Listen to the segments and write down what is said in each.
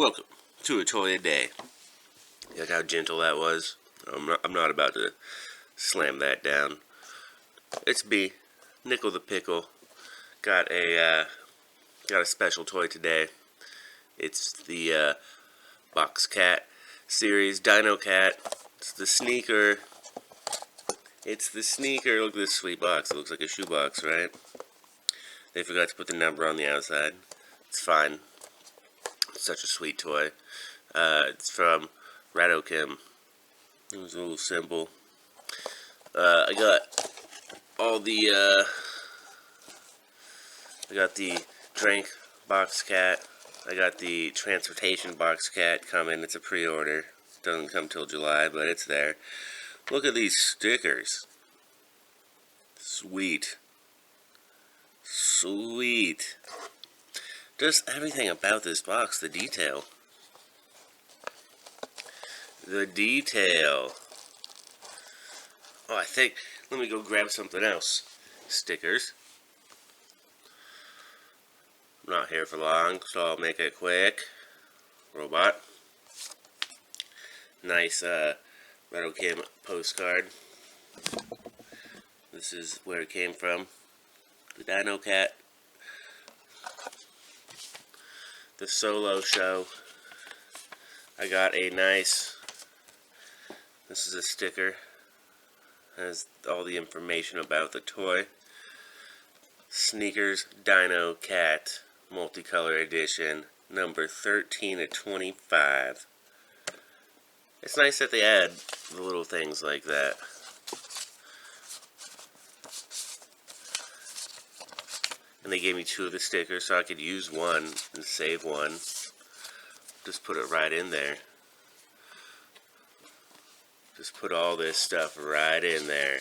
Welcome to a toy a day. Look how gentle that was. I'm not about to slam that down. It's B, Nickel the Pickle. Got a special toy today. It's the Box Cat series, Dino Cat. It's the sneaker. Look at this sweet box. It looks like a shoebox, right? They forgot to put the number on the outside. It's fine. It's such a sweet toy. It's from Ratokim. It was a little symbol. I got all the I got the Drink Box Cat. I got the Transportation Box Cat coming. It's a pre-order. Doesn't come till July, but it's there. Look at these stickers. Sweet. Sweet. Just everything about this box, the detail. The detail. Oh, I think, let me go grab something else. Stickers. I'm not here for long, so I'll make it quick. Robot. Nice, Ratokim postcard. This is where it came from. The Dino Cat. The solo show. I got a nice, this is a sticker. Has all the information about the toy. Sneakers Dino Cat Multicolor Edition, number 13 of 25. It's nice that they add the little things like that. And they gave me 2 of the stickers so I could use one and save one. Just put it right in there. Just put all this stuff right in there.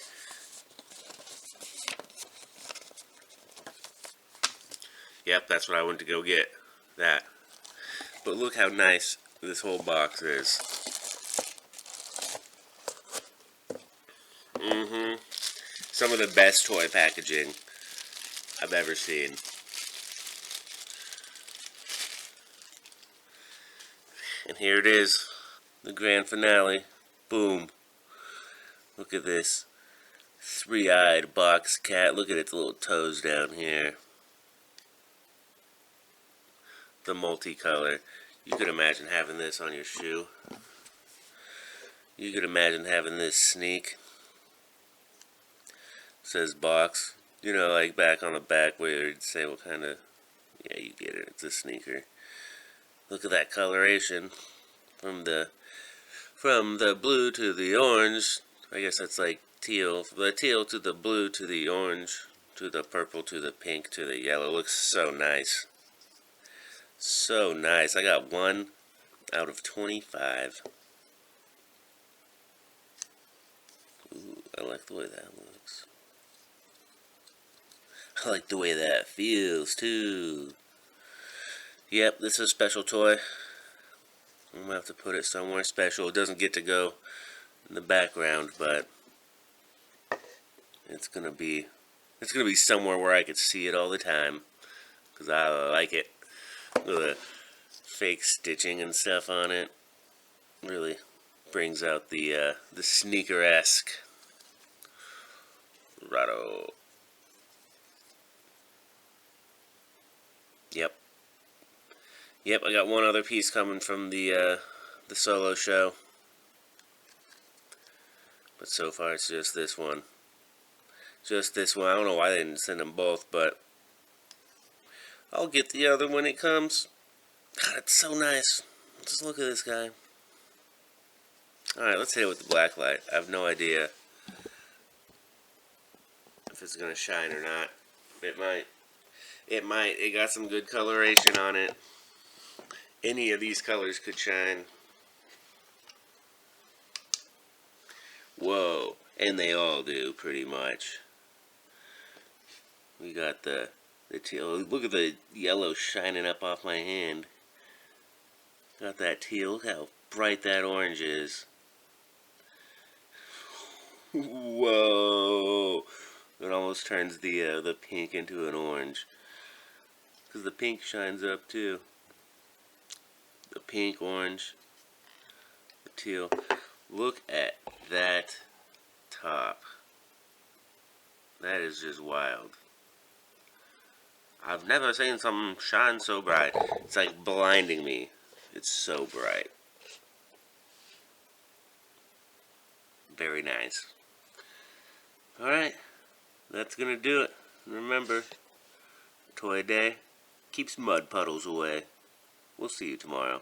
Yep, that's what I went to go get. That. But look how nice this whole box is. Some of the best toy packaging I've ever seen. And here it is, the grand finale. Boom. Look at this 3-eyed box cat. Look at its little toes down here. The multicolor. You could imagine having this on your shoe. You could imagine having this sneak. It says box. You know, like back on the back where it'd say what kind of... Yeah, you get it. It's a sneaker. Look at that coloration. From the blue to the orange. I guess that's like teal. The teal to the blue to the orange to the purple to the pink to the yellow. Looks so nice. So nice. I got 1 out of 25. Ooh, I like the way that looks. I like the way that feels too. Yep, this is a special toy. I'm gonna have to put it somewhere special. It doesn't get to go in the background, but it's gonna be somewhere where I could see it all the time, because I like it. Look at the fake stitching and stuff on it. Really brings out the sneaker-esque Rato. Yep, I got one other piece coming from the solo show. But so far it's just this one. Just this one. I don't know why they didn't send them both, but I'll get the other when it comes. God, it's so nice. Just look at this guy. Alright, let's hit it with the black light. I have no idea if it's going to shine or not. It might. It might. It got some good coloration on it. Any of these colors could shine. Whoa. And they all do, pretty much. We got the teal. Look at the yellow shining up off my hand. Got that teal. Look how bright that orange is. Whoa. It almost turns the pink into an orange. Because the pink shines up too. The pink, orange, teal. Look at that top. That is just wild. I've never seen something shine so bright. It's like blinding me. It's so bright. Very nice. Alright, that's gonna do it. Remember, toy day keeps mud puddles away. We'll see you tomorrow.